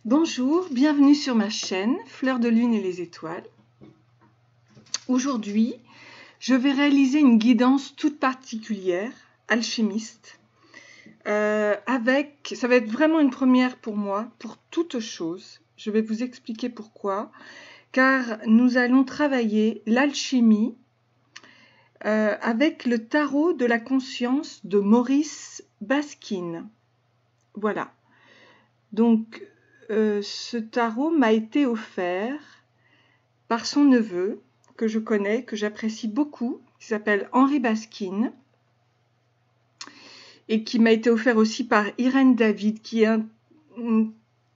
Bonjour, bienvenue sur ma chaîne Fleur de Lune et les Étoiles. Aujourd'hui, je vais réaliser une guidance toute particulière, alchimiste, ça va être vraiment une première pour moi, pour toute chose. Je vais vous expliquer pourquoi, car nous allons travailler l'alchimie avec le tarot de la conscience de Maurice Baskin. Voilà. Donc, ce tarot m'a été offert par son neveu, que je connais, que j'apprécie beaucoup, qui s'appelle Henri Baskin, et qui m'a été offert aussi par Irène David, qui est une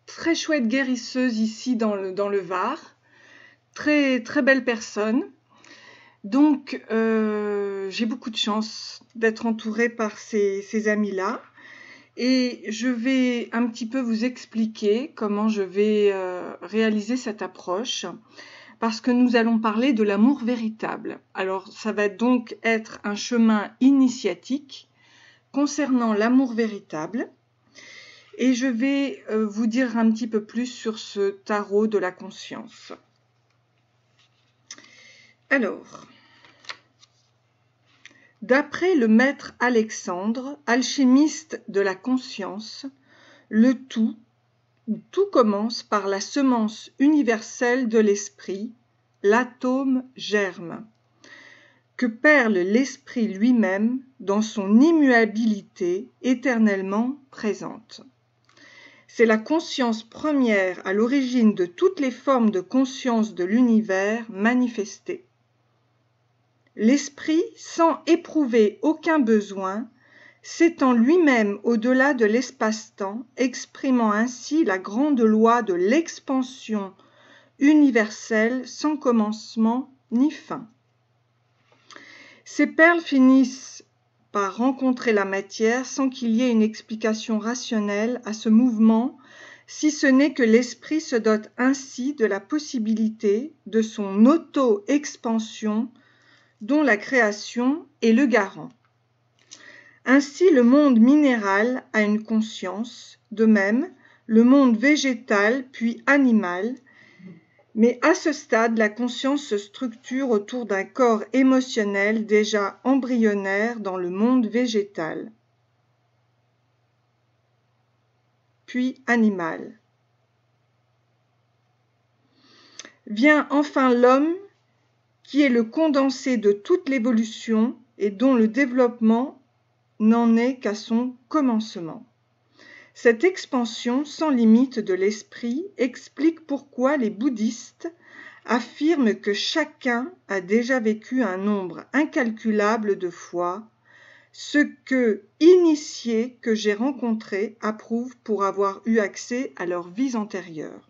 très chouette guérisseuse ici dans le Var, très, très belle personne. Donc, j'ai beaucoup de chance d'être entourée par ces amis-là. Et je vais un petit peu vous expliquer comment je vais réaliser cette approche, parce que nous allons parler de l'amour véritable. Alors, ça va donc être un chemin initiatique concernant l'amour véritable, et je vais vous dire un petit peu plus sur ce tarot de la conscience. Alors, d'après le maître Alexandre, alchimiste de la conscience, tout commence par la semence universelle de l'esprit, l'atome germe, que perle l'esprit lui-même dans son immuabilité éternellement présente. C'est la conscience première à l'origine de toutes les formes de conscience de l'univers manifestées. L'esprit, sans éprouver aucun besoin, s'étend lui-même au-delà de l'espace-temps, exprimant ainsi la grande loi de l'expansion universelle sans commencement ni fin. Ces perles finissent par rencontrer la matière sans qu'il y ait une explication rationnelle à ce mouvement, si ce n'est que l'esprit se dote ainsi de la possibilité de son auto-expansion dont la création est le garant. Ainsi, le monde minéral a une conscience, de même, le monde végétal puis animal, mais à ce stade, la conscience se structure autour d'un corps émotionnel déjà embryonnaire dans le monde végétal, puis animal. Vient enfin l'homme, qui est le condensé de toute l'évolution et dont le développement n'en est qu'à son commencement. Cette expansion sans limite de l'esprit explique pourquoi les bouddhistes affirment que chacun a déjà vécu un nombre incalculable de fois, ce que initiés que j'ai rencontrés approuvent pour avoir eu accès à leurs vies antérieures.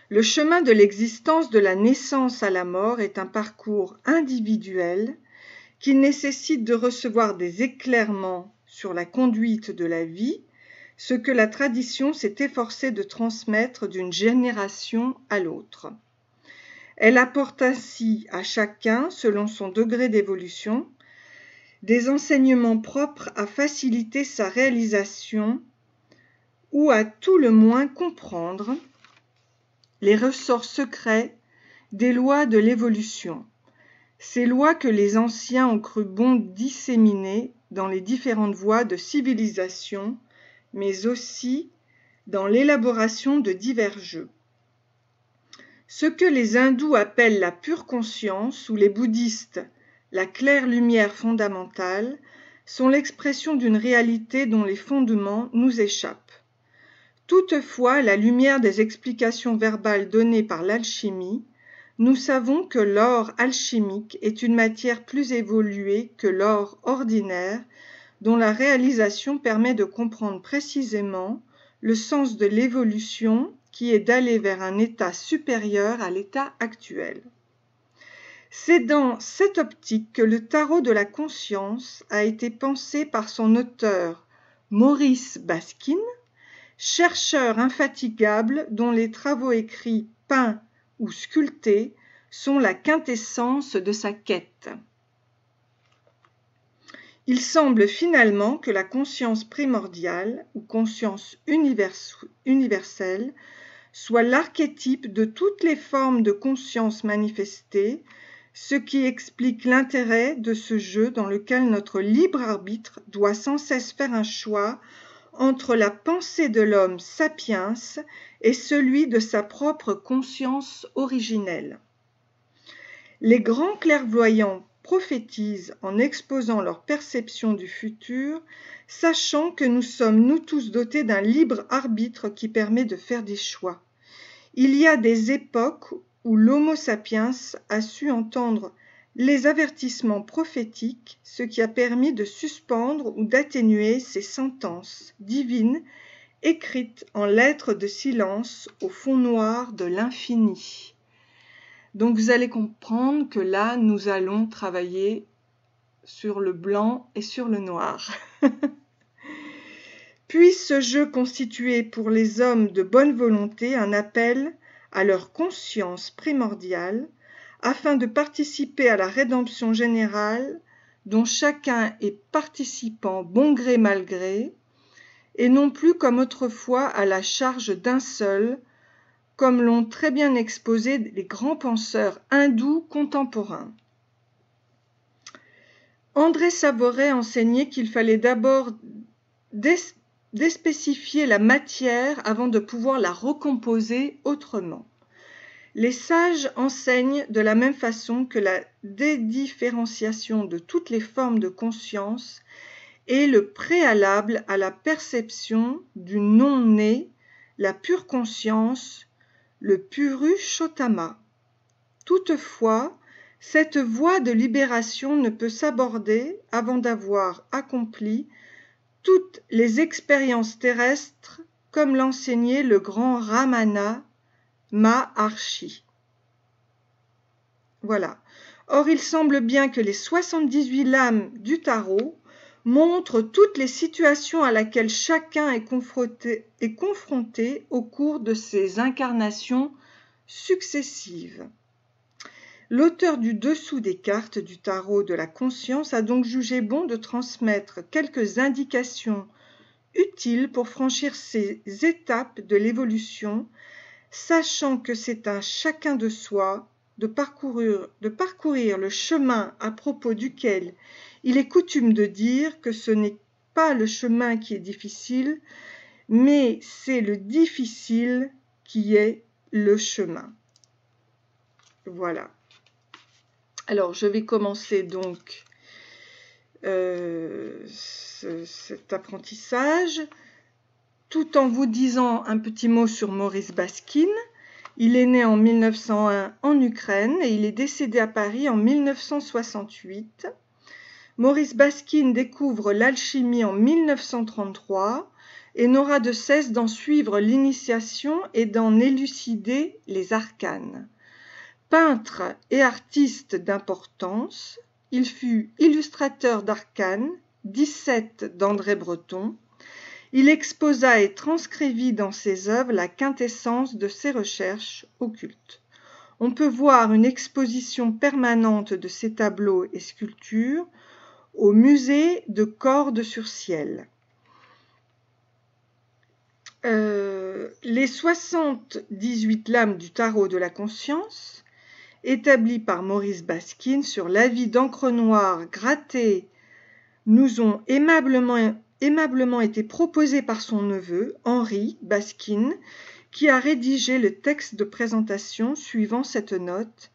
Le chemin de l'existence de la naissance à la mort est un parcours individuel qui nécessite de recevoir des éclairements sur la conduite de la vie, ce que la tradition s'est efforcée de transmettre d'une génération à l'autre. Elle apporte ainsi à chacun, selon son degré d'évolution, des enseignements propres à faciliter sa réalisation ou à tout le moins comprendre les ressorts secrets des lois de l'évolution, ces lois que les anciens ont cru bon disséminer dans les différentes voies de civilisation, mais aussi dans l'élaboration de divers jeux. Ce que les hindous appellent la pure conscience ou les bouddhistes la claire lumière fondamentale sont l'expression d'une réalité dont les fondements nous échappent. Toutefois, à la lumière des explications verbales données par l'alchimie, nous savons que l'or alchimique est une matière plus évoluée que l'or ordinaire, dont la réalisation permet de comprendre précisément le sens de l'évolution qui est d'aller vers un état supérieur à l'état actuel. C'est dans cette optique que le tarot de la conscience a été pensé par son auteur Maurice Baskin, chercheur infatigable dont les travaux écrits, peints ou sculptés sont la quintessence de sa quête. Il semble finalement que la conscience primordiale ou conscience universelle soit l'archétype de toutes les formes de conscience manifestées, ce qui explique l'intérêt de ce jeu dans lequel notre libre arbitre doit sans cesse faire un choix entre la pensée de l'homme sapiens et celui de sa propre conscience originelle. Les grands clairvoyants prophétisent en exposant leur perception du futur, sachant que nous sommes nous tous dotés d'un libre arbitre qui permet de faire des choix. Il y a des époques où l'Homo sapiens a su entendre les avertissements prophétiques, ce qui a permis de suspendre ou d'atténuer ces sentences divines écrites en lettres de silence au fond noir de l'infini. Donc vous allez comprendre que là, nous allons travailler sur le blanc et sur le noir. Puisse ce jeu constituer pour les hommes de bonne volonté un appel à leur conscience primordiale afin de participer à la rédemption générale dont chacun est participant bon gré mal gré et non plus comme autrefois à la charge d'un seul, comme l'ont très bien exposé les grands penseurs hindous contemporains. André Savoret enseignait qu'il fallait d'abord déspécifier la matière avant de pouvoir la recomposer autrement. Les sages enseignent de la même façon que la dédifférenciation de toutes les formes de conscience est le préalable à la perception du non-né, la pure conscience, le Purushottama. Toutefois, cette voie de libération ne peut s'aborder avant d'avoir accompli toutes les expériences terrestres comme l'enseignait le grand Ramana Maharshi. Voilà. Or, il semble bien que les 78 lames du tarot montrent toutes les situations à laquelle chacun est confronté au cours de ses incarnations successives. L'auteur du dessous des cartes du tarot de la conscience a donc jugé bon de transmettre quelques indications utiles pour franchir ces étapes de l'évolution, sachant que c'est à chacun de soi de parcourir le chemin à propos duquel il est coutume de dire que ce n'est pas le chemin qui est difficile, mais c'est le difficile qui est le chemin. Voilà. Alors, je vais commencer donc cet apprentissage tout en vous disant un petit mot sur Maurice Baskin. Il est né en 1901 en Ukraine et il est décédé à Paris en 1968. Maurice Baskin découvre l'alchimie en 1933 et n'aura de cesse d'en suivre l'initiation et d'en élucider les arcanes. Peintre et artiste d'importance, il fut illustrateur d'arcanes, 17 d'André Breton. Il exposa et transcrivit dans ses œuvres la quintessence de ses recherches occultes. On peut voir une exposition permanente de ses tableaux et sculptures au musée de Cordes-sur-Ciel. Les 78 lames du tarot de la conscience, établies par Maurice Baskin sur l'avis d'encre noire grattée, nous ont aimablement été proposées par son neveu, Henri Baskin, qui a rédigé le texte de présentation suivant cette note,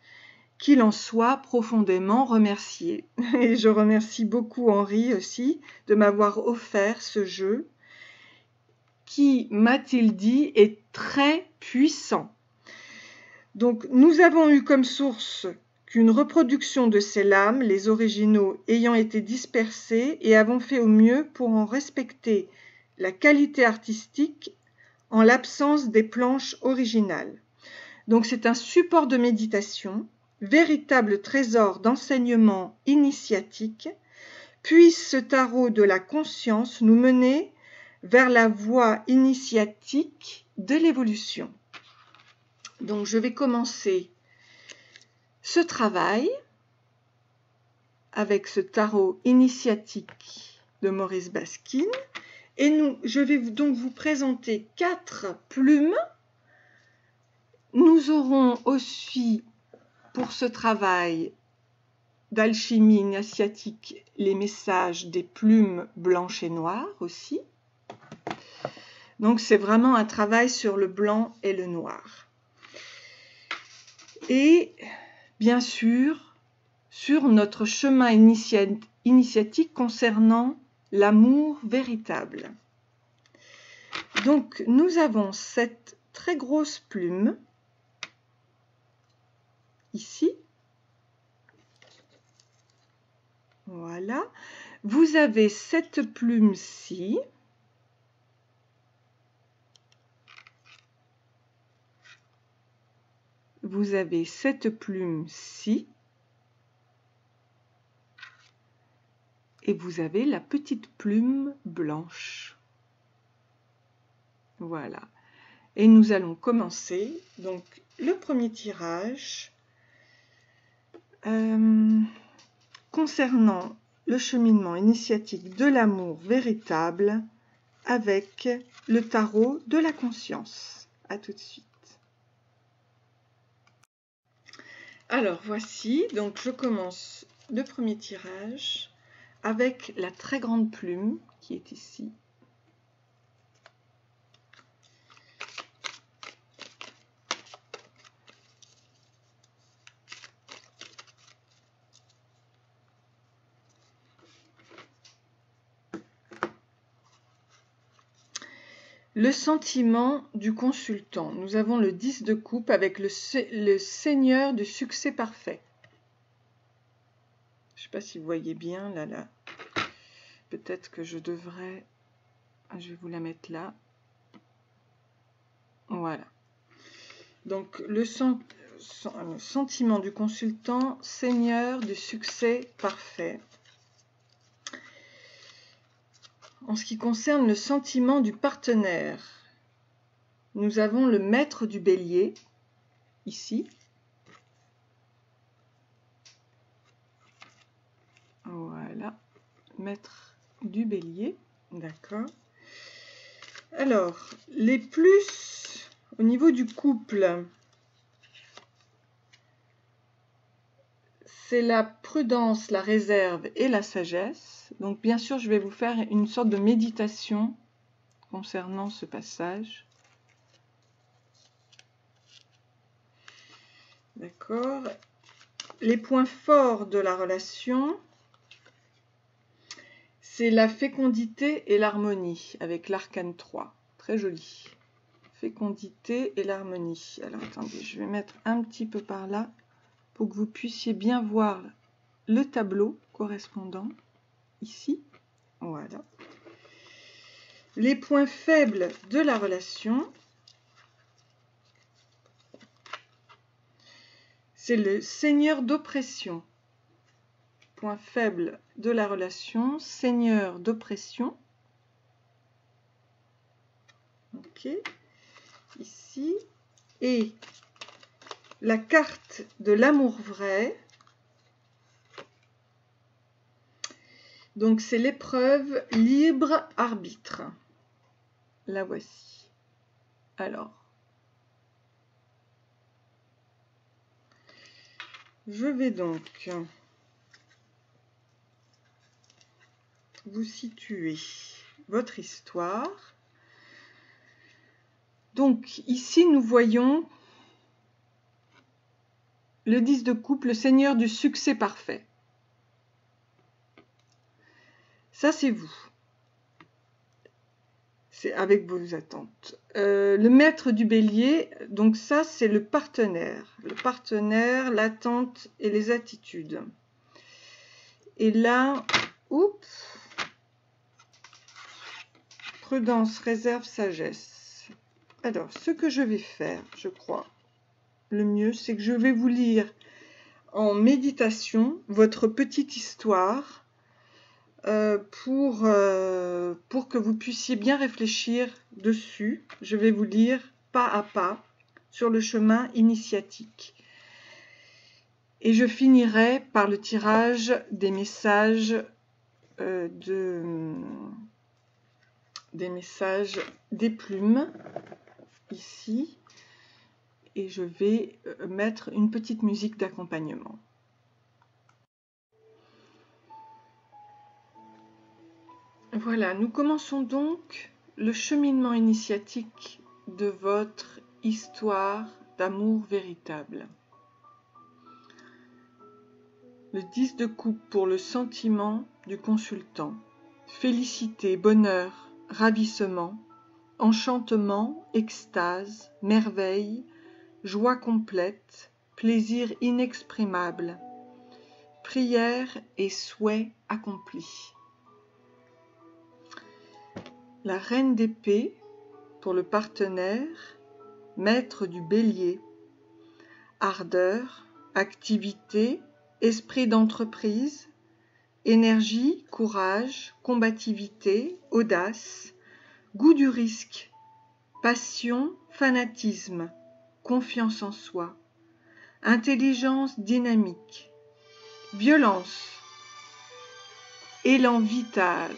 qu'il en soit profondément remercié. Et je remercie beaucoup Henri aussi de m'avoir offert ce jeu qui, m'a-t-il dit, est très puissant. Donc, nous avons eu comme source qu'une reproduction de ces lames, les originaux ayant été dispersés, et avons fait au mieux pour en respecter la qualité artistique en l'absence des planches originales. Donc, c'est un support de méditation, véritable trésor d'enseignement initiatique. Puisse ce tarot de la conscience nous mener vers la voie initiatique de l'évolution. Donc, je vais commencer ce travail avec ce tarot initiatique de Maurice Baskin. Et je vais donc vous présenter 4 plumes. Nous aurons aussi pour ce travail d'alchimie initiatique les messages des plumes blanches et noires aussi. Donc c'est vraiment un travail sur le blanc et le noir. Et bien sûr, sur notre chemin initiatique concernant l'amour véritable. Donc nous avons cette très grosse plume ici. Voilà. Vous avez cette plume-ci. Vous avez cette plume-ci. Et vous avez la petite plume blanche. Voilà. Et nous allons commencer donc le premier tirage concernant le cheminement initiatique de l'amour véritable avec le tarot de la conscience. À tout de suite. Alors voici, donc je commence le premier tirage avec la très grande plume qui est ici. Le sentiment du consultant. Nous avons le 10 de coupe avec le seigneur du succès parfait. Je ne sais pas si vous voyez bien, là. Peut-être que je devrais... Je vais vous la mettre là. Voilà. Donc, le sentiment du consultant, seigneur du succès parfait. En ce qui concerne le sentiment du partenaire, nous avons le maître du bélier, ici. Voilà, maître du bélier, d'accord. Alors, les plus au niveau du couple, c'est la prudence, la réserve et la sagesse. Donc bien sûr, je vais vous faire une sorte de méditation concernant ce passage. D'accord. Les points forts de la relation, c'est la fécondité et l'harmonie avec l'arcane 3. Très joli. Fécondité et l'harmonie. Alors attendez, je vais mettre un petit peu par là pour que vous puissiez bien voir le tableau correspondant ici. Voilà. Les points faibles de la relation, c'est le seigneur d'oppression. Point faible de la relation, seigneur d'oppression. Ok. Ici. Et la carte de l'amour vrai. Donc c'est l'épreuve libre arbitre. La voici. Alors, je vais donc vous situer votre histoire. Donc ici nous voyons le 10 de coupe, le seigneur du succès parfait. Ça c'est vous. C'est avec vos attentes. Le maître du bélier, donc ça c'est le partenaire. Le partenaire, l'attente et les attitudes. Et là, oups, prudence, réserve, sagesse. Alors, ce que je vais faire, je crois, le mieux, c'est que je vais vous lire en méditation votre petite histoire pour que vous puissiez bien réfléchir dessus. Je vais vous lire pas à pas sur le chemin initiatique. Et je finirai par le tirage des messages des plumes ici, et je vais mettre une petite musique d'accompagnement. Voilà, nous commençons donc le cheminement initiatique de votre histoire d'amour véritable. Le 10 de coupe pour le sentiment du consultant. Félicité, bonheur, ravissement, enchantement, extase, merveille, joie complète, plaisir inexprimable, prière et souhait accompli. La reine d'épée pour le partenaire, maître du bélier, ardeur, activité, esprit d'entreprise, énergie, courage, combativité, audace, goût du risque, passion, fanatisme, confiance en soi, intelligence dynamique, violence, élan vital.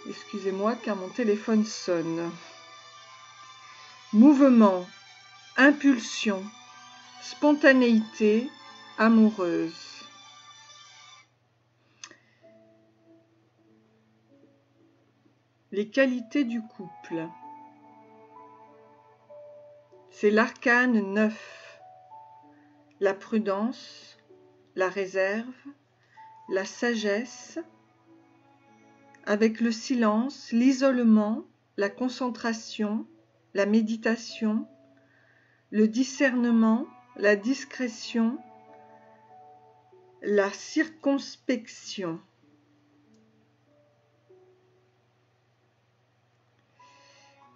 Excusez-moi car mon téléphone sonne. Mouvement, impulsion, spontanéité, amoureuse. Les qualités du couple. C'est l'arcane 9. La prudence, la réserve, la sagesse, avec le silence, l'isolement, la concentration, la méditation, le discernement, la discrétion, la circonspection.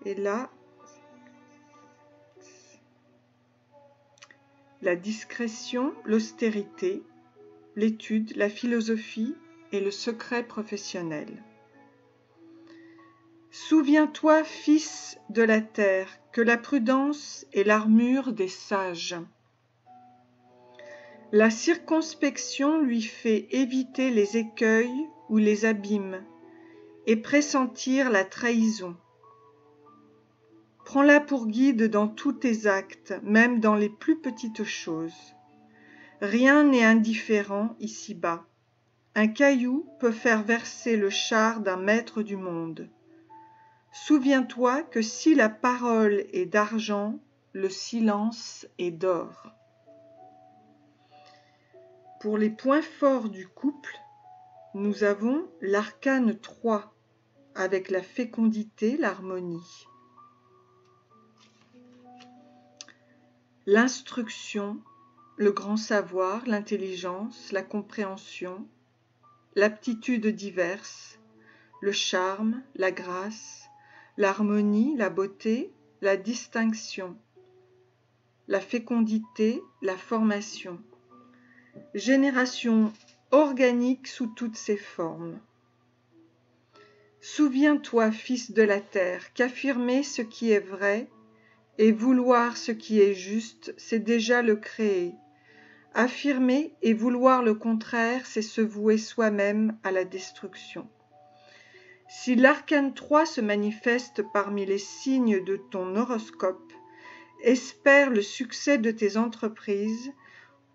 Et là, la discrétion, l'austérité, l'étude, la philosophie et le secret professionnel. Souviens-toi, fils de la terre, que la prudence est l'armure des sages. La circonspection lui fait éviter les écueils ou les abîmes et pressentir la trahison. Prends-la pour guide dans tous tes actes, même dans les plus petites choses. Rien n'est indifférent ici-bas. Un caillou peut faire verser le char d'un maître du monde. Souviens-toi que si la parole est d'argent, le silence est d'or. Pour les points forts du couple, nous avons l'arcane 3 avec la fécondité, l'harmonie. L'instruction, le grand savoir, l'intelligence, la compréhension, l'aptitude diverse, le charme, la grâce, l'harmonie, la beauté, la distinction, la fécondité, la formation. Génération organique sous toutes ses formes. Souviens-toi, fils de la terre, qu'affirmer ce qui est vrai et vouloir ce qui est juste, c'est déjà le créer. Affirmer et vouloir le contraire, c'est se vouer soi-même à la destruction. Si l'arcane 3 se manifeste parmi les signes de ton horoscope, espère le succès de tes entreprises,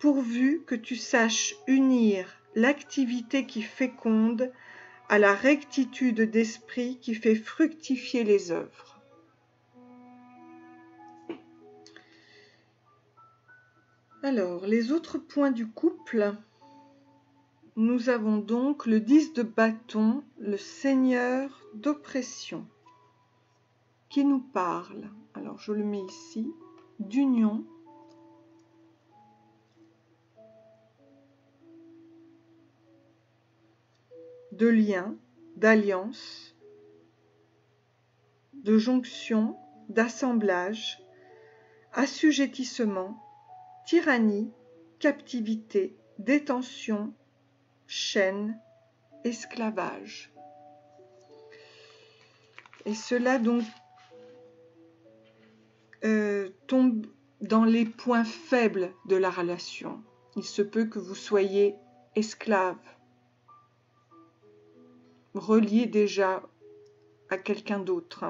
pourvu que tu saches unir l'activité qui féconde à la rectitude d'esprit qui fait fructifier les œuvres. Alors, les autres points du couple. Nous avons donc le 10 de bâton, le seigneur d'oppression, qui nous parle, alors je le mets ici, d'union, de lien, d'alliance, de jonction, d'assemblage, assujettissement, tyrannie, captivité, détention, chaîne, esclavage. Et cela donc tombe dans les points faibles de la relation. Il se peut que vous soyez esclave, relié déjà à quelqu'un d'autre,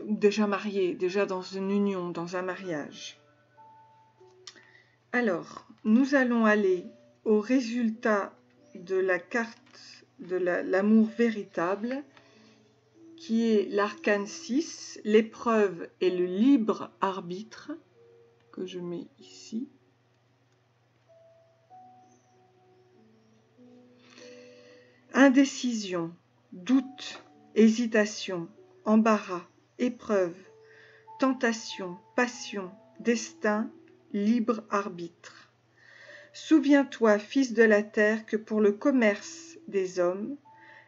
déjà marié, déjà dans une union, dans un mariage. Alors, nous allons aller au résultat de la carte de l'amour véritable, qui est l'arcane 6, l'épreuve et le libre arbitre, que je mets ici. Indécision, doute, hésitation, embarras, épreuve, tentation, passion, destin, libre arbitre. Souviens-toi, fils de la terre, que pour le commerce des hommes,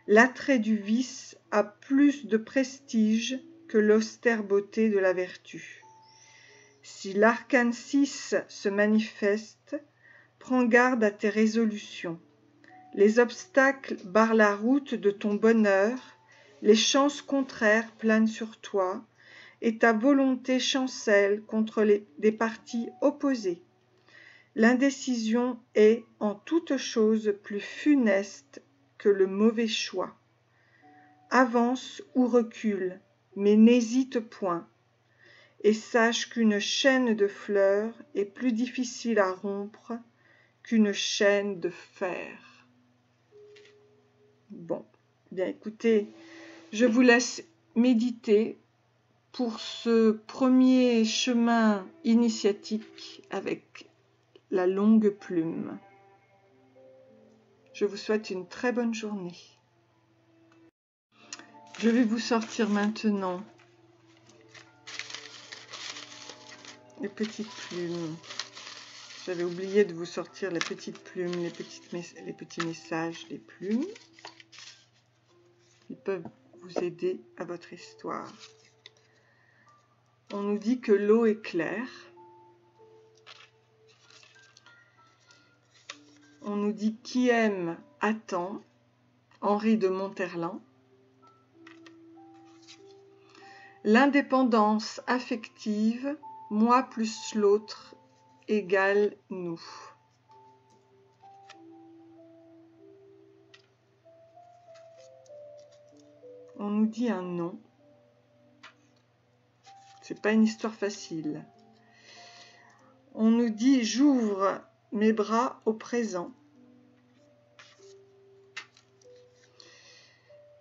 l'attrait du vice a plus de prestige que l'austère beauté de la vertu. Si l'arcane 6 se manifeste, prends garde à tes résolutions. Les obstacles barrent la route de ton bonheur, les chances contraires planent sur toi, et ta volonté chancelle contre des partis opposés. L'indécision est en toute chose plus funeste que le mauvais choix. Avance ou recule, mais n'hésite point, et sache qu'une chaîne de fleurs est plus difficile à rompre qu'une chaîne de fer. Bon, bien écoutez, je vous laisse méditer pour ce premier chemin initiatique avec la longue plume. Je vous souhaite une très bonne journée. Je vais vous sortir maintenant les petites plumes. J'avais oublié de vous sortir les petites plumes, les petits messages des plumes. Ils peuvent vous aider à votre histoire. On nous dit que l'eau est claire. On nous dit qui aime attend, Henri de Monterland. L'indépendance affective, moi plus l'autre, égale nous. On nous dit un non. C'est pas une histoire facile. On nous dit j'ouvre mes bras au présent.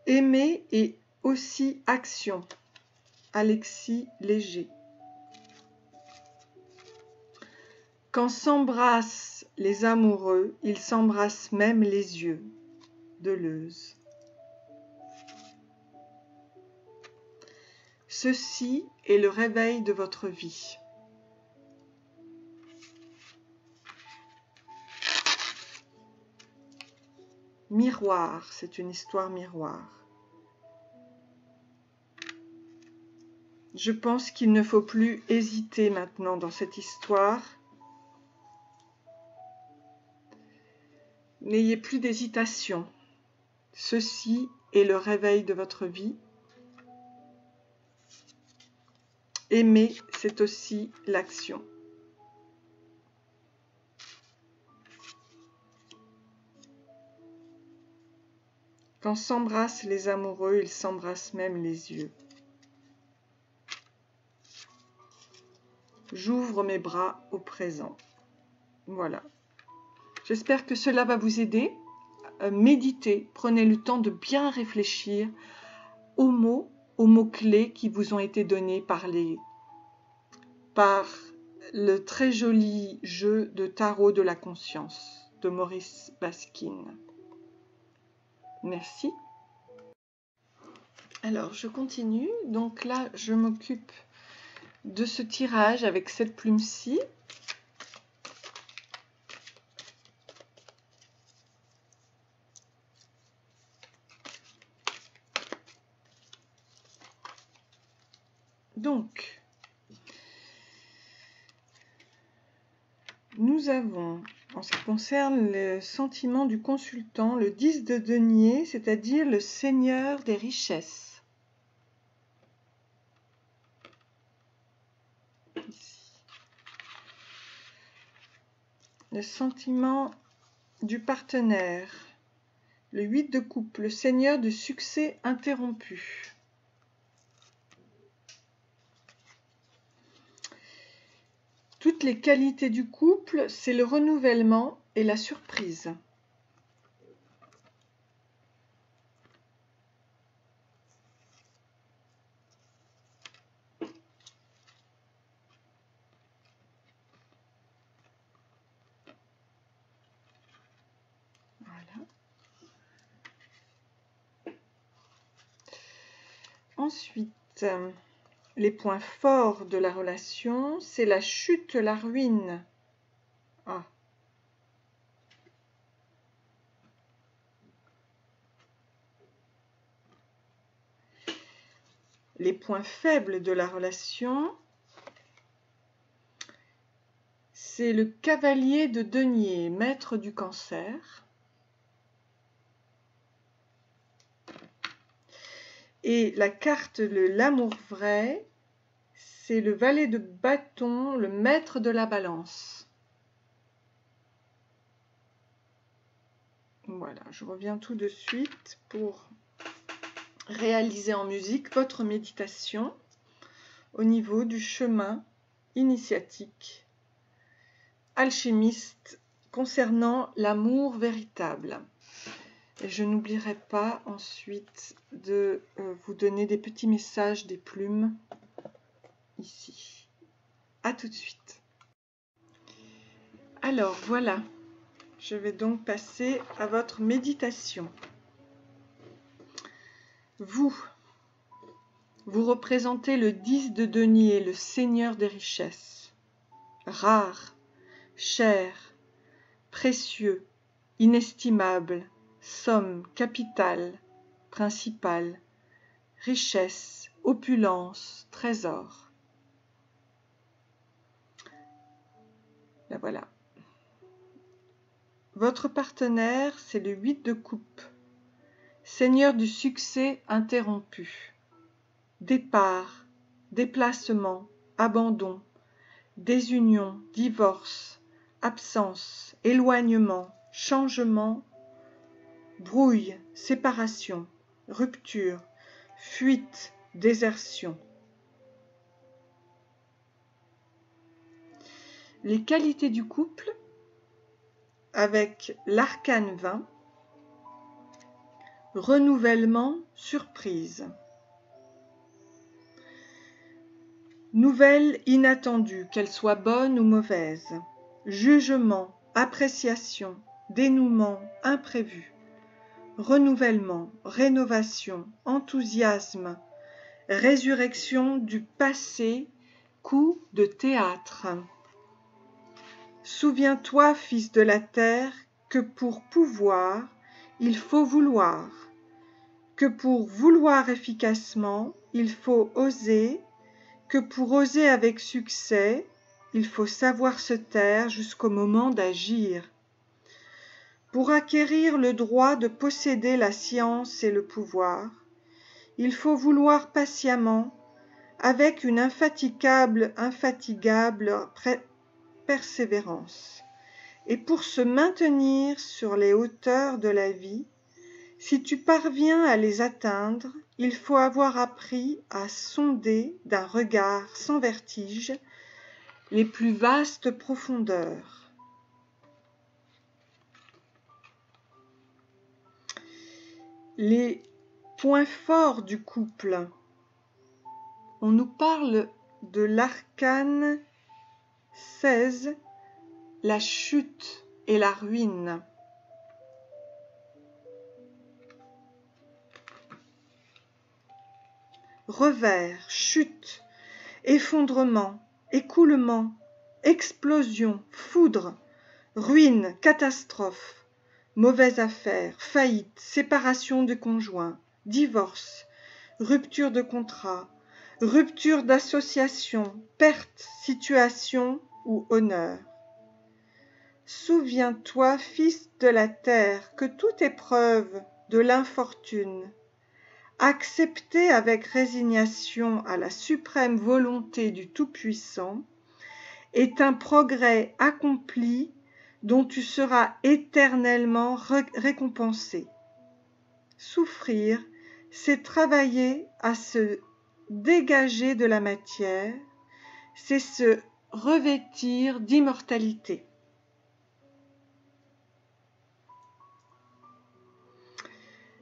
Aimer et aussi action. Alexis Léger. Quand s'embrassent les amoureux, ils s'embrassent même les yeux. Deleuze. Ceci est le réveil de votre vie. Miroir, c'est une histoire miroir. Je pense qu'il ne faut plus hésiter maintenant dans cette histoire. N'ayez plus d'hésitation. Ceci est le réveil de votre vie. Aimer, c'est aussi l'action. Quand s'embrassent les amoureux, ils s'embrassent même les yeux. J'ouvre mes bras au présent. Voilà. J'espère que cela va vous aider. Méditez, prenez le temps de bien réfléchir aux mots-clés qui vous ont été donnés par le très joli jeu de tarot de la conscience de Maurice Baskin. Merci. Alors, je continue. Donc là, je m'occupe de ce tirage avec cette plume-ci. Donc, nous avons, en ce qui concerne le sentiment du consultant, le 10 de denier, c'est-à-dire le seigneur des richesses. le sentiment du partenaire. Le 8 de coupe, le seigneur du succès interrompu. Toutes les qualités du couple, c'est le renouvellement et la surprise. Voilà. Ensuite, les points forts de la relation, c'est la chute, la ruine. Ah. Les points faibles de la relation, c'est le cavalier de denier, maître du cancer. Et la carte de l'amour vrai, c'est le valet de bâton, le maître de la balance. Voilà, je reviens tout de suite pour réaliser en musique votre méditation au niveau du chemin initiatique alchimiste concernant l'amour véritable. Et je n'oublierai pas ensuite de vous donner des petits messages des plumes ici. À tout de suite. Alors voilà, je vais donc passer à votre méditation. Vous représentez le 10 de denier, le seigneur des richesses. Rare, cher, précieux, inestimable, somme, capital, principal, richesse, opulence, trésor. Là voilà. Votre partenaire, c'est le 8 de coupe. Seigneur du succès interrompu. Départ, déplacement, abandon, désunion, divorce, absence, éloignement, changement, brouille, séparation, rupture, fuite, désertion. Les qualités du couple avec l'arcane 20, renouvellement, surprise. Nouvelle inattendue, qu'elle soit bonne ou mauvaise. Jugement, appréciation, dénouement, imprévu. Renouvellement, rénovation, enthousiasme, résurrection du passé, coup de théâtre. Souviens-toi, fils de la terre, que pour pouvoir, il faut vouloir, que pour vouloir efficacement, il faut oser, que pour oser avec succès, il faut savoir se taire jusqu'au moment d'agir. Pour acquérir le droit de posséder la science et le pouvoir, il faut vouloir patiemment, avec une infatigable persévérance. Et pour se maintenir sur les hauteurs de la vie, si tu parviens à les atteindre, il faut avoir appris à sonder d'un regard sans vertige les plus vastes profondeurs. Les points forts du couple. On nous parle de l'arcane 16, la chute et la ruine. Revers, chute, effondrement, écoulement, explosion, foudre, ruine, catastrophe, mauvaise affaire, faillite, séparation de conjoint, divorce, rupture de contrat, rupture d'association, perte, situation ou honneur. Souviens-toi, fils de la terre, que toute épreuve de l'infortune, acceptée avec résignation à la suprême volonté du Tout-Puissant, est un progrès accompli dont tu seras éternellement récompensé. Souffrir, c'est travailler à se dégager de la matière, c'est se revêtir d'immortalité.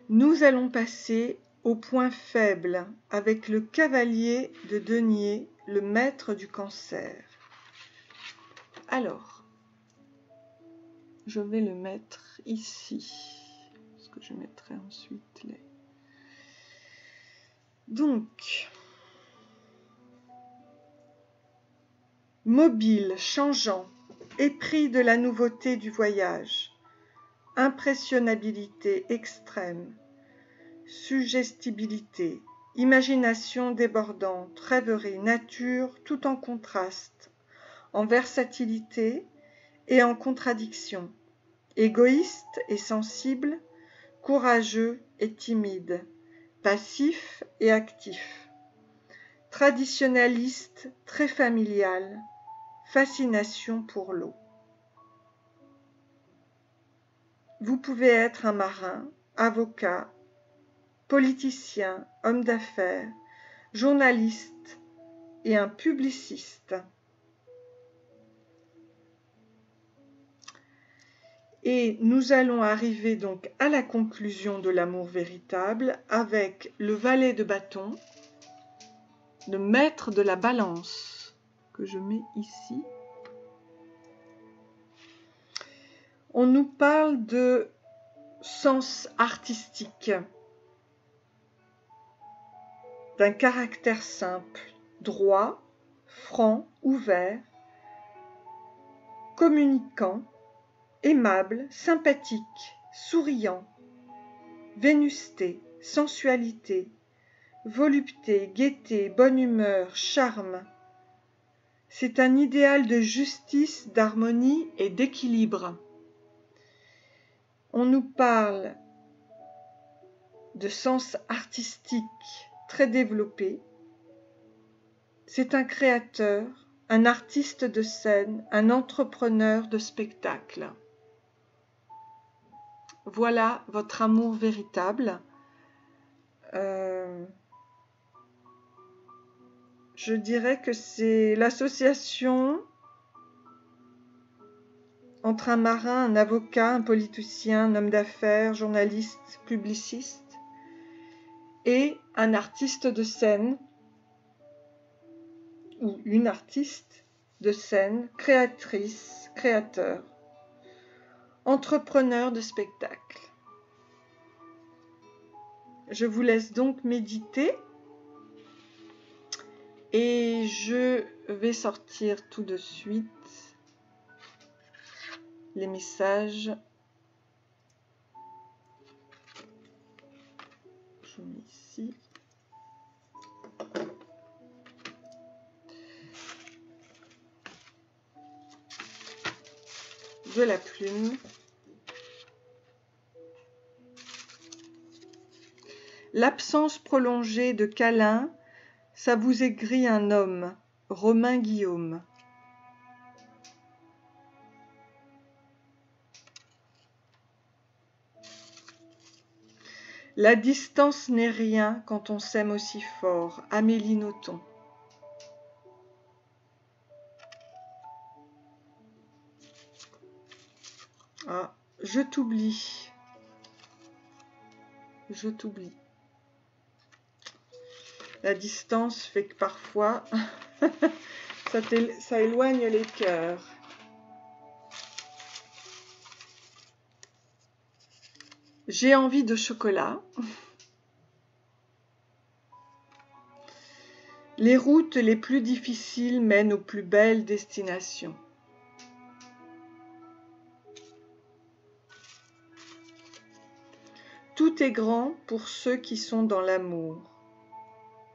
Nous allons passer au point faible avec le cavalier de denier, le maître du Cancer. Alors, je vais le mettre ici, parce que je mettrai ensuite les... Donc, mobile, changeant, épris de la nouveauté du voyage, impressionnabilité extrême, suggestibilité, imagination débordante, rêverie, nature tout en contraste, en versatilité et en contradiction, égoïste et sensible, courageux et timide, passif et actif, traditionnaliste, très familial, fascination pour l'eau. Vous pouvez être un marin, avocat, politicien, homme d'affaires, journaliste et un publiciste. Et nous allons arriver donc à la conclusion de l'amour véritable avec le valet de bâton, le maître de la balance, que je mets ici. On nous parle de sens artistique, d'un caractère simple, droit, franc, ouvert, communicant, aimable, sympathique, souriant, vénusté, sensualité, volupté, gaieté, bonne humeur, charme. C'est un idéal de justice, d'harmonie et d'équilibre. On nous parle de sens artistique très développé. C'est un créateur, un artiste de scène, un entrepreneur de spectacle. Voilà votre amour véritable. Je dirais que c'est l'association entre un marin, un avocat, un politicien, un homme d'affaires, journaliste, publiciste et un artiste de scène ou une artiste de scène, créatrice, créateur, entrepreneur de spectacle. Je vous laisse donc méditer et je vais sortir tout de suite les messages. Je mets ici. De la plume. L'absence prolongée de câlins, ça vous aigrit un homme. Romain Guillaume. La distance n'est rien quand on s'aime aussi fort. Amélie Nothomb. Ah, je t'oublie. Je t'oublie. La distance fait que parfois, ça éloigne les cœurs. J'ai envie de chocolat. Les routes les plus difficiles mènent aux plus belles destinations. Tout est grand pour ceux qui sont dans l'amour.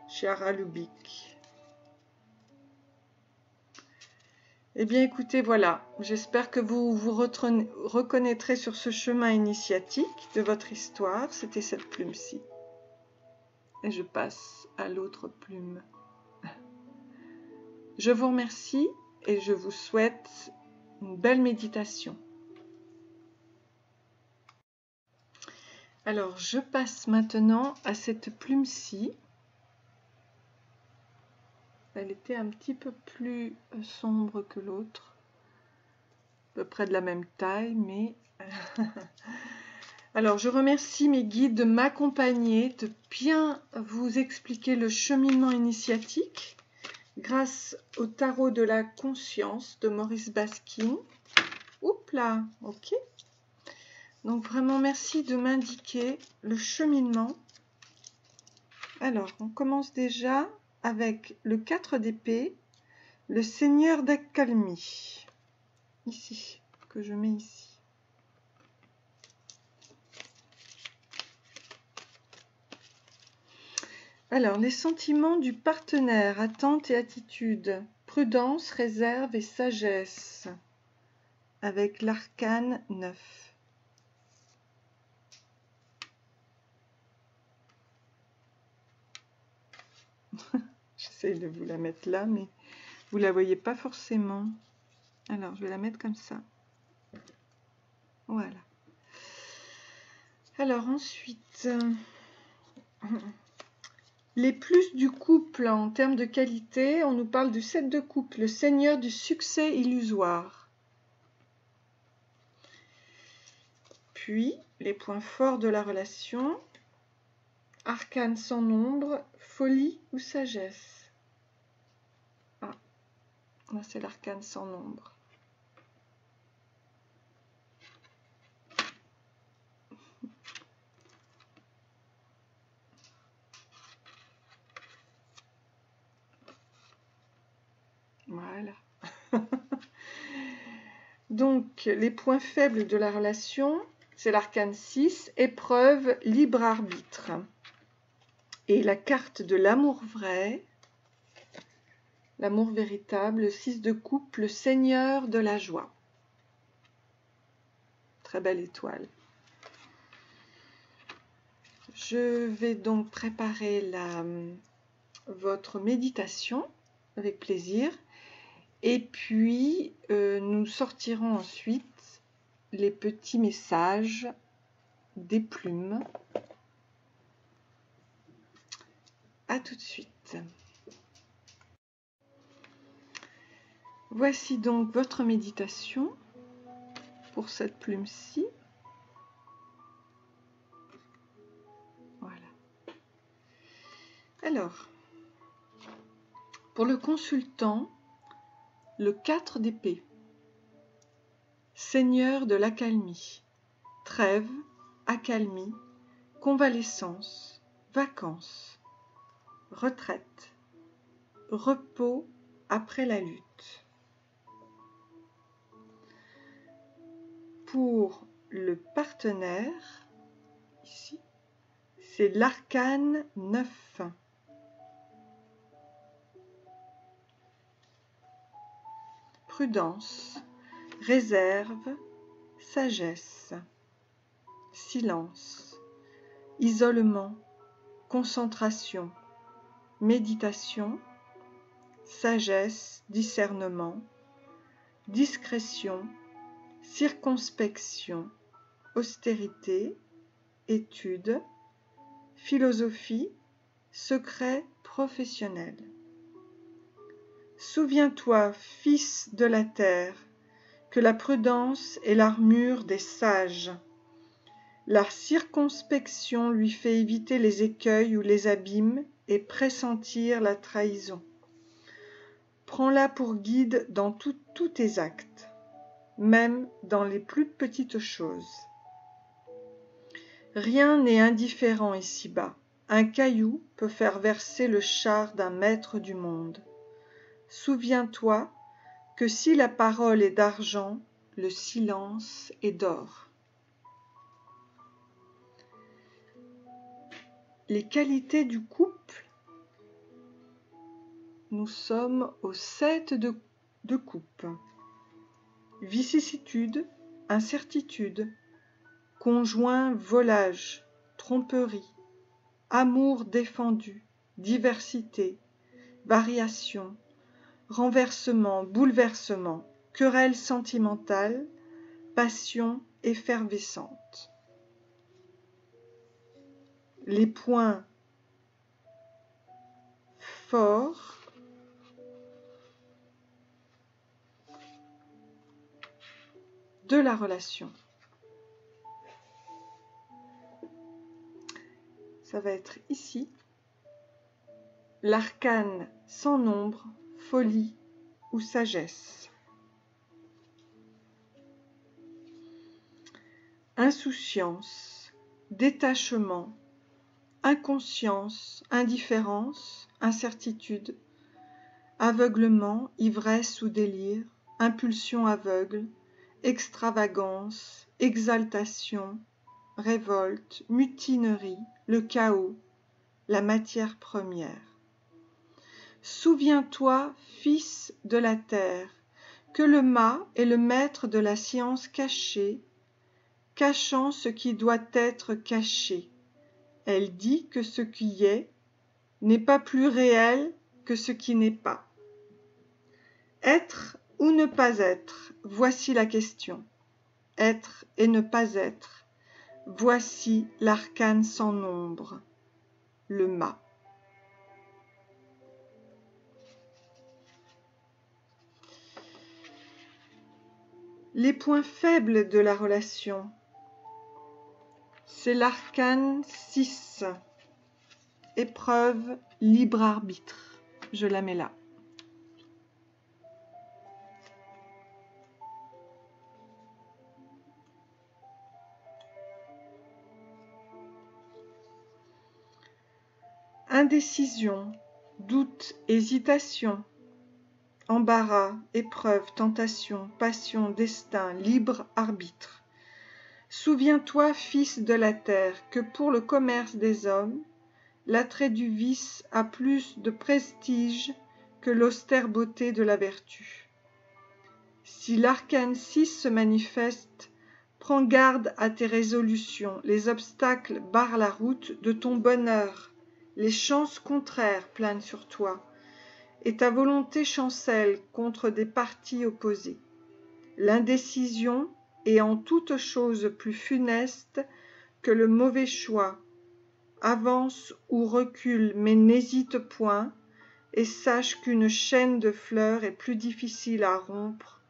Chiara Lubick. Eh bien écoutez, voilà, j'espère que vous vous reconnaîtrez sur ce chemin initiatique de votre histoire. C'était cette plume-ci. Et je passe à l'autre plume. Je vous remercie et je vous souhaite une belle méditation. Alors, je passe maintenant à cette plume-ci. Elle était un petit peu plus sombre que l'autre, à peu près de la même taille, mais... Alors, je remercie mes guides de m'accompagner, de bien vous expliquer le cheminement initiatique grâce au tarot de la conscience de Maurice Baskin. Oups là, ok. Donc vraiment merci de m'indiquer le cheminement. Alors, on commence déjà avec le 4 d'épée, le Seigneur d'accalmie. Ici, que je mets ici. Alors, les sentiments du partenaire, attente et attitude, prudence, réserve et sagesse, avec l'arcane 9. J'essaie de vous la mettre là, mais vous ne la voyez pas forcément. Alors, je vais la mettre comme ça. Voilà. Alors, ensuite, les plus du couple en termes de qualité, on nous parle du 7 de coupe, le seigneur du succès illusoire. Puis, les points forts de la relation, arcane sans nombre, folie ou sagesse. Ah, là c'est l'arcane sans nombre. Voilà. Donc, les points faibles de la relation, c'est l'arcane 6, épreuve, libre arbitre. Et la carte de l'amour vrai, l'amour véritable, 6 de coupe, le seigneur de la joie. Très belle étoile. Je vais donc préparer votre méditation avec plaisir. Et puis, nous sortirons ensuite les petits messages des plumes. À tout de suite. Voici donc votre méditation pour cette plume-ci. Voilà. Alors, pour le consultant, le 4 d'épée, Seigneur de l'accalmie, trêve, accalmie, convalescence, vacances, retraite, repos après la lutte. Pour le partenaire, ici, c'est l'arcane 9. Prudence, réserve, sagesse, silence, isolement, concentration, méditation, sagesse, discernement, discrétion, circonspection, austérité, étude, philosophie, secret professionnel. Souviens-toi, fils de la terre, que la prudence est l'armure des sages. La circonspection lui fait éviter les écueils ou les abîmes et pressentir la trahison. Prends-la pour guide dans tous tes actes, même dans les plus petites choses. Rien n'est indifférent ici-bas. Un caillou peut faire verser le char d'un maître du monde. Souviens-toi que si la parole est d'argent, le silence est d'or. Les qualités du couple, nous sommes au 7 de coupe. Vicissitude, incertitude, conjoint volage, tromperie, amour défendu, diversité, variation, renversement, bouleversement, querelle sentimentale, passion effervescente. les points forts de la relation. Ça va être ici. L'arcane sans nombre, folie ou sagesse. Insouciance, détachement, inconscience, indifférence, incertitude, aveuglement, ivresse ou délire, impulsion aveugle, extravagance, exaltation, révolte, mutinerie, le chaos, la matière première. Souviens-toi, fils de la terre, que le mât est le maître de la science cachée, cachant ce qui doit être caché. Elle dit que ce qui est n'est pas plus réel que ce qui n'est pas. Être ou ne pas être, voici la question. Être et ne pas être, voici l'arcane sans nombre, le mât. Les points faibles de la relation, c'est l'arcane 6, épreuve libre arbitre. Je la mets là. Indécision, doute, hésitation, embarras, épreuve, tentation, passion, destin, libre arbitre. Souviens-toi, fils de la terre, que pour le commerce des hommes, l'attrait du vice a plus de prestige que l'austère beauté de la vertu. Si l'arcane 6 se manifeste, prends garde à tes résolutions, les obstacles barrent la route de ton bonheur. Les chances contraires planent sur toi, et ta volonté chancelle contre des partis opposés. L'indécision est en toute chose plus funeste que le mauvais choix. Avance ou recule, mais n'hésite point, et sache qu'une chaîne de fleurs est plus difficile à rompre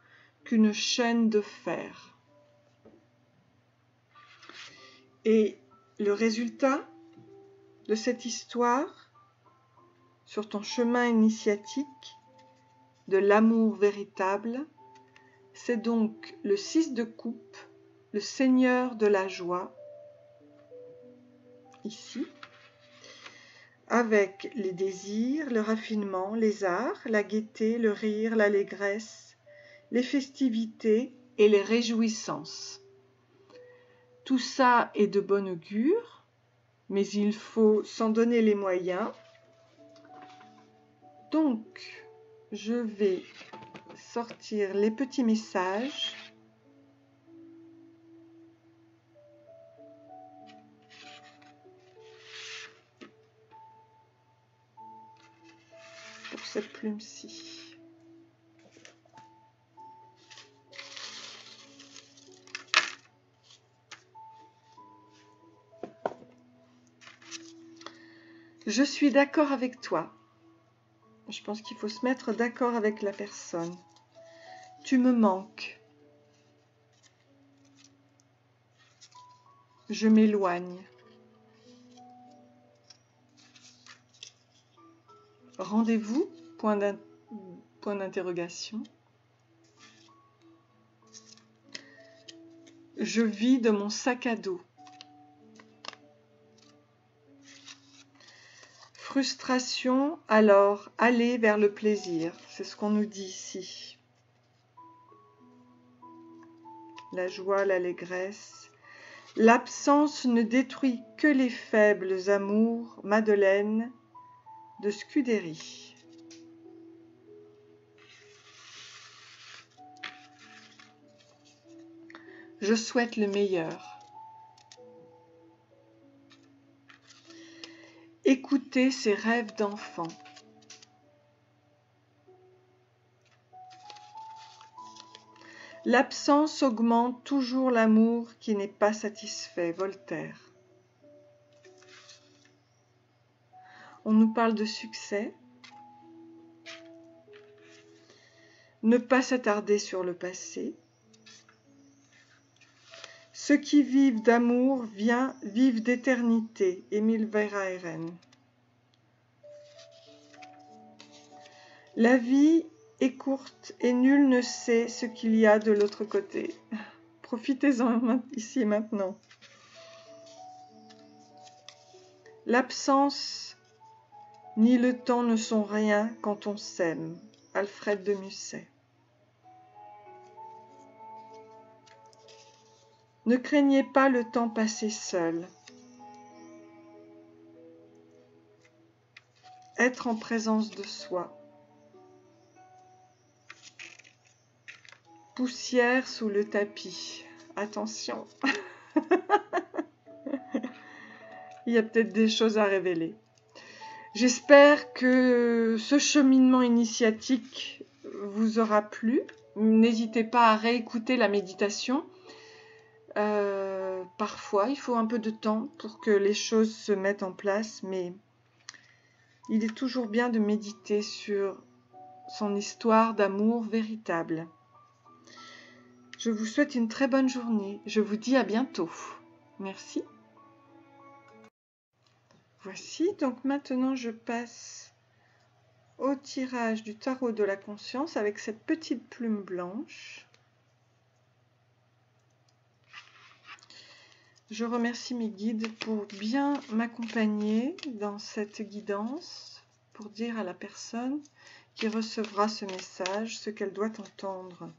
qu'une chaîne de fer. Et le résultat de cette histoire, sur ton chemin initiatique de l'amour véritable, c'est donc le 6 de coupe, le Seigneur de la joie, ici, avec les désirs, le raffinement, les arts, la gaieté, le rire, l'allégresse, les festivités et les réjouissances. Tout ça est de bon augure, mais il faut s'en donner les moyens. Donc, je vais sortir les petits messages. Pour cette plume-ci. Je suis d'accord avec toi. Je pense qu'il faut se mettre d'accord avec la personne. Tu me manques. Je m'éloigne. Rendez-vous, point d'interrogation. Je vis de mon sac à dos. Frustration, alors aller vers le plaisir. C'est ce qu'on nous dit ici. La joie, l'allégresse. L'absence ne détruit que les faibles amours. Madeleine de Scudéry. Je souhaite le meilleur. Écoutez ses rêves d'enfant. L'absence augmente toujours l'amour qui n'est pas satisfait. Voltaire. On nous parle de succès. Ne pas s'attarder sur le passé. Ceux qui vivent d'amour vivent d'éternité. Émile Verhaeren. La vie est courte et nul ne sait ce qu'il y a de l'autre côté. Profitez-en ici et maintenant. L'absence ni le temps ne sont rien quand on s'aime. Alfred de Musset. Ne craignez pas le temps passé seul. Être en présence de soi. Poussière sous le tapis. Attention. Il y a peut-être des choses à révéler. J'espère que ce cheminement initiatique vous aura plu. N'hésitez pas à réécouter la méditation. Parfois, il faut un peu de temps pour que les choses se mettent en place, mais il est toujours bien de méditer sur son histoire d'amour véritable. Je vous souhaite une très bonne journée. Je vous dis à bientôt. Merci. Voici, donc maintenant je passe au tirage du tarot de la conscience avec cette petite plume blanche. Je remercie mes guides pour bien m'accompagner dans cette guidance, pour dire à la personne qui recevra ce message ce qu'elle doit entendre.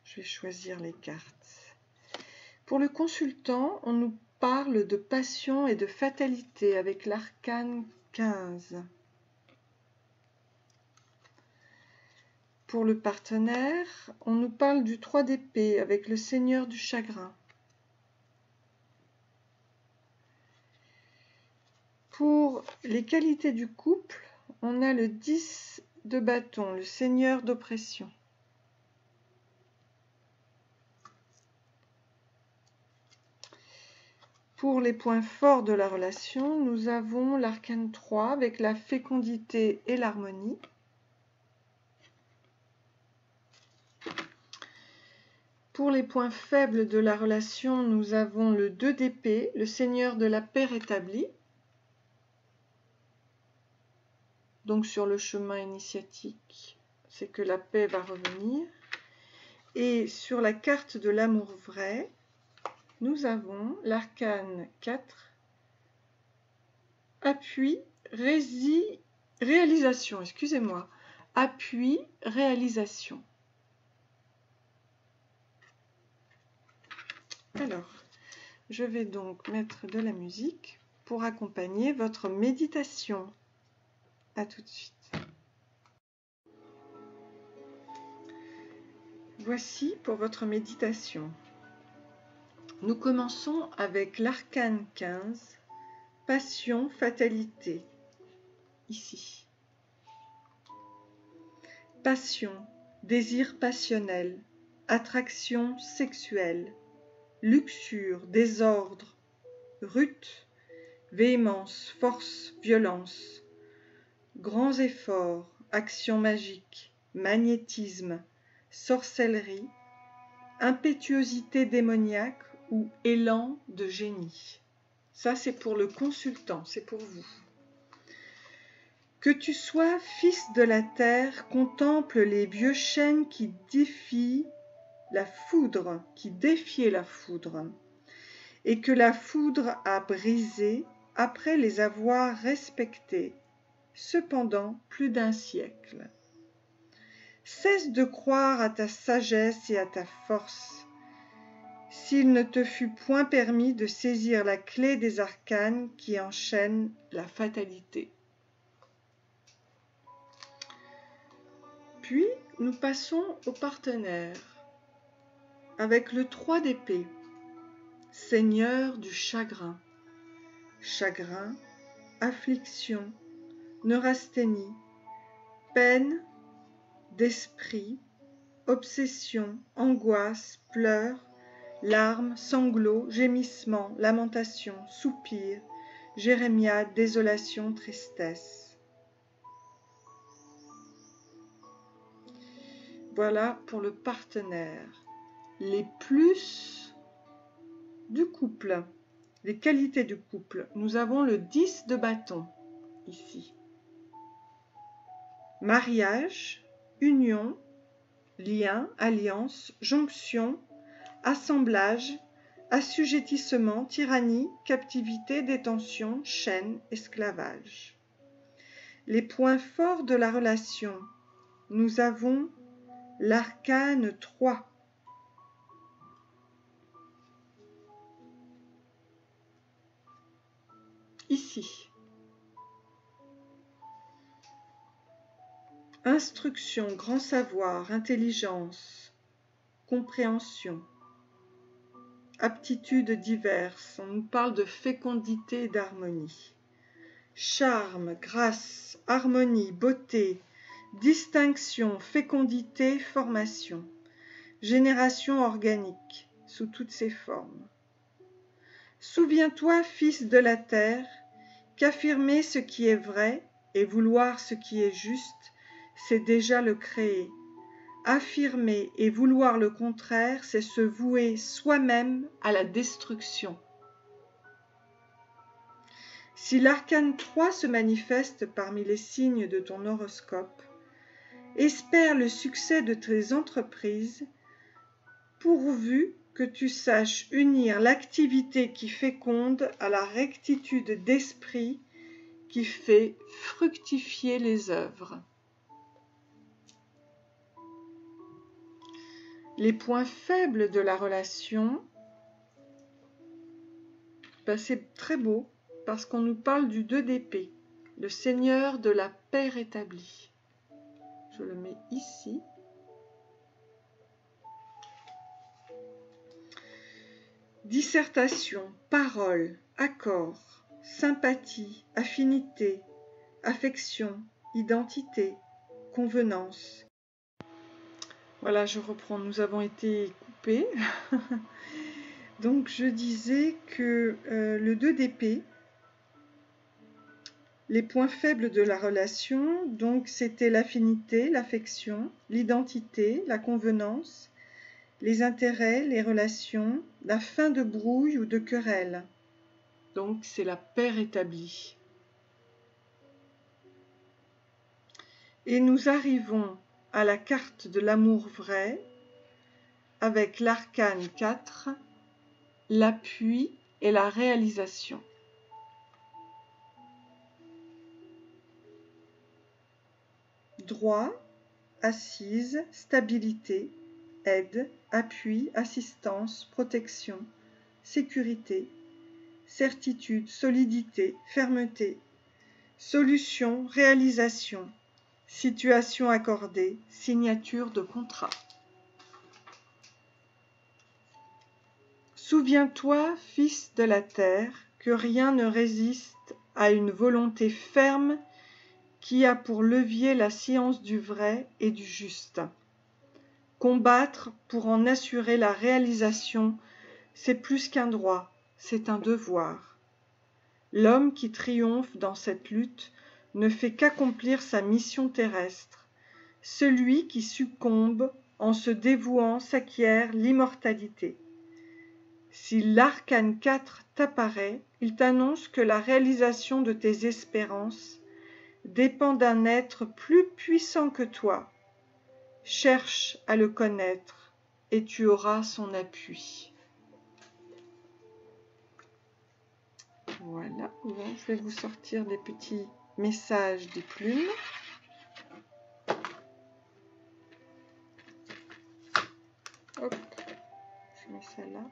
Je vais choisir les cartes. Pour le consultant, on nous parle de passion et de fatalité avec l'arcane 15. Pour le partenaire, on nous parle du 3 d'épée avec le Seigneur du chagrin. Pour les qualités du couple, on a le 10 de bâton, le Seigneur d'oppression. Pour les points forts de la relation, nous avons l'arcane 3 avec la fécondité et l'harmonie. Pour les points faibles de la relation, nous avons le 2 d'épée, le Seigneur de la paix rétabli. Donc sur le chemin initiatique, c'est que la paix va revenir. Et sur la carte de l'amour vrai, nous avons l'arcane 4, appui, réalisation, excusez-moi, appui, réalisation. Alors, je vais donc mettre de la musique pour accompagner votre méditation. À tout de suite. Voici pour votre méditation. Nous commençons avec l'arcane 15, passion, fatalité, ici. Passion, désir passionnel, attraction sexuelle, luxure, désordre, rut, véhémence, force, violence, grands efforts, action magique, magnétisme, sorcellerie, impétuosité démoniaque ou élan de génie. Ça, c'est pour le consultant, c'est pour vous. Que tu sois fils de la terre, contemple les vieux chênes qui défient la foudre, qui défiaient la foudre, et que la foudre a brisé après les avoir respectés, cependant plus d'un siècle. Cesse de croire à ta sagesse et à ta force, s'il ne te fut point permis de saisir la clé des arcanes qui enchaînent la fatalité. Puis, nous passons au partenaire, avec le 3 d'épée, Seigneur du chagrin. Chagrin, affliction, neurasthénie, peine d'esprit, obsession, angoisse, pleurs, larmes, sanglots, gémissements, lamentations, soupirs, jérémiades, désolation, tristesse. Voilà pour le partenaire. Les plus du couple, les qualités du couple. Nous avons le 10 de bâton ici. Mariage, union, lien, alliance, jonction, assemblage, assujettissement, tyrannie, captivité, détention, chaîne, esclavage. Les points forts de la relation. Nous avons l'arcane 3. Ici. Instruction, grand savoir, intelligence, compréhension, aptitudes diverses. On nous parle de fécondité et d'harmonie. Charme, grâce, harmonie, beauté, distinction, fécondité, formation. Génération organique, sous toutes ses formes. Souviens-toi, fils de la terre, qu'affirmer ce qui est vrai et vouloir ce qui est juste, c'est déjà le créer. Affirmer et vouloir le contraire, c'est se vouer soi-même à la destruction. Si l'arcane 3 se manifeste parmi les signes de ton horoscope, espère le succès de tes entreprises, pourvu que tu saches unir l'activité qui féconde à la rectitude d'esprit qui fait fructifier les œuvres. Les points faibles de la relation, c'est très beau parce qu'on nous parle du 2 d'épée, le Seigneur de la paix rétablie. Je le mets ici. Dissertation, parole, accord, sympathie, affinité, affection, identité, convenance. Voilà, je reprends, nous avons été coupés. Donc je disais que le 2 d'épée, les points faibles de la relation, donc c'était l'affinité, l'affection, l'identité, la convenance, les intérêts, les relations, la fin de brouille ou de querelle. Donc c'est la paix rétablie. Et nous arrivons à la carte de l'amour vrai avec l'arcane 4, l'appui et la réalisation. Droit, assise, stabilité, aide, appui, assistance, protection, sécurité, certitude, solidité, fermeté, solution, réalisation, situation accordée, signature de contrat. Souviens-toi, fils de la terre, que rien ne résiste à une volonté ferme qui a pour levier la science du vrai et du juste. Combattre pour en assurer la réalisation, c'est plus qu'un droit, c'est un devoir. L'homme qui triomphe dans cette lutte ne fait qu'accomplir sa mission terrestre. Celui qui succombe en se dévouant s'acquiert l'immortalité. Si l'arcane 4 t'apparaît, il t'annonce que la réalisation de tes espérances dépend d'un être plus puissant que toi. Cherche à le connaître et tu auras son appui. Voilà, je vais vous sortir des petits messages des plumes. Hop, je mets ça là.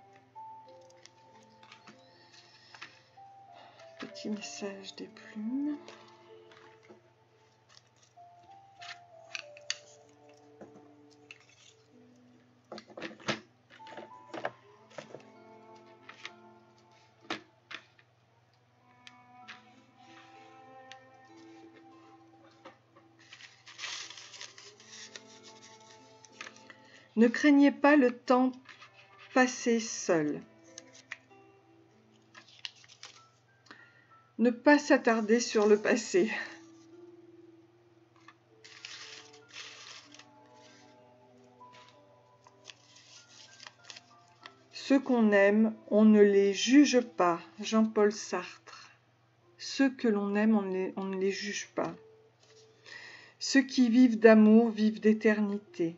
Petit message des plumes. Ne craignez pas le temps passer seul. Ne pas s'attarder sur le passé. Ceux qu'on aime, on ne les juge pas. Jean-Paul Sartre. Ceux que l'on aime, on ne les juge pas. Ceux qui vivent d'amour vivent d'éternité.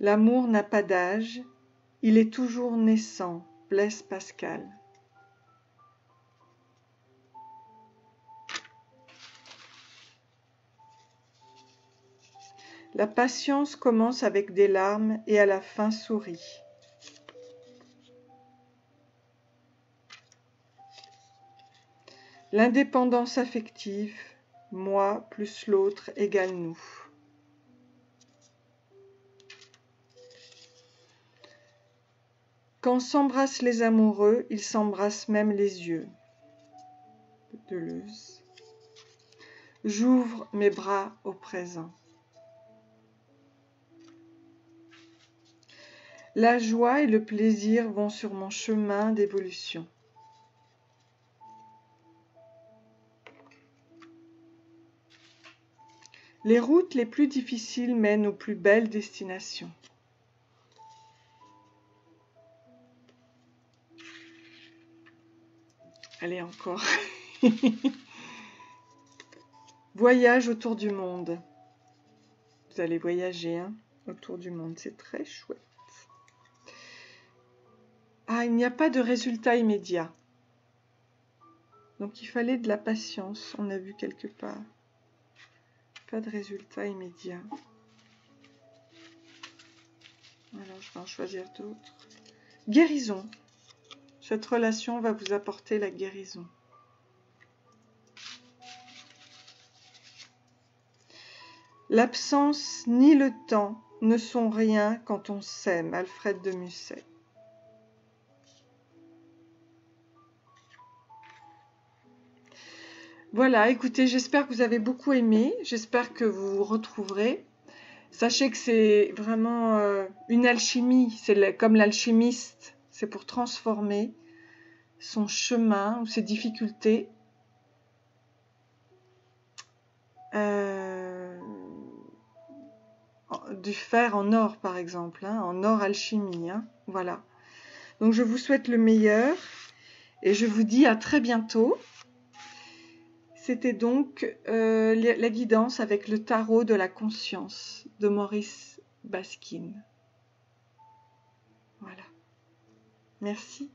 L'amour n'a pas d'âge, il est toujours naissant. Blaise Pascal. La patience commence avec des larmes et à la fin sourit. L'indépendance affective, moi plus l'autre égale nous. Quand s'embrassent les amoureux, ils s'embrassent même les yeux. Deleuze. J'ouvre mes bras au présent. La joie et le plaisir vont sur mon chemin d'évolution. Les routes les plus difficiles mènent aux plus belles destinations. Allez, encore. Voyage autour du monde. Vous allez voyager autour du monde, c'est très chouette. Ah, il n'y a pas de résultat immédiat. Donc il fallait de la patience, on a vu quelque part. Pas de résultat immédiat. Alors je vais en choisir d'autres. Guérison. Cette relation va vous apporter la guérison. L'absence ni le temps ne sont rien quand on s'aime. Alfred de Musset. Voilà, écoutez, j'espère que vous avez beaucoup aimé. J'espère que vous vous retrouverez. Sachez que c'est vraiment une alchimie. C'est comme l'alchimiste. C'est pour transformer son chemin ou ses difficultés du fer en or, par exemple, en or alchimie. Voilà. Donc je vous souhaite le meilleur et je vous dis à très bientôt. C'était donc la guidance avec le tarot de la conscience de Maurice Baskin. Voilà. Merci.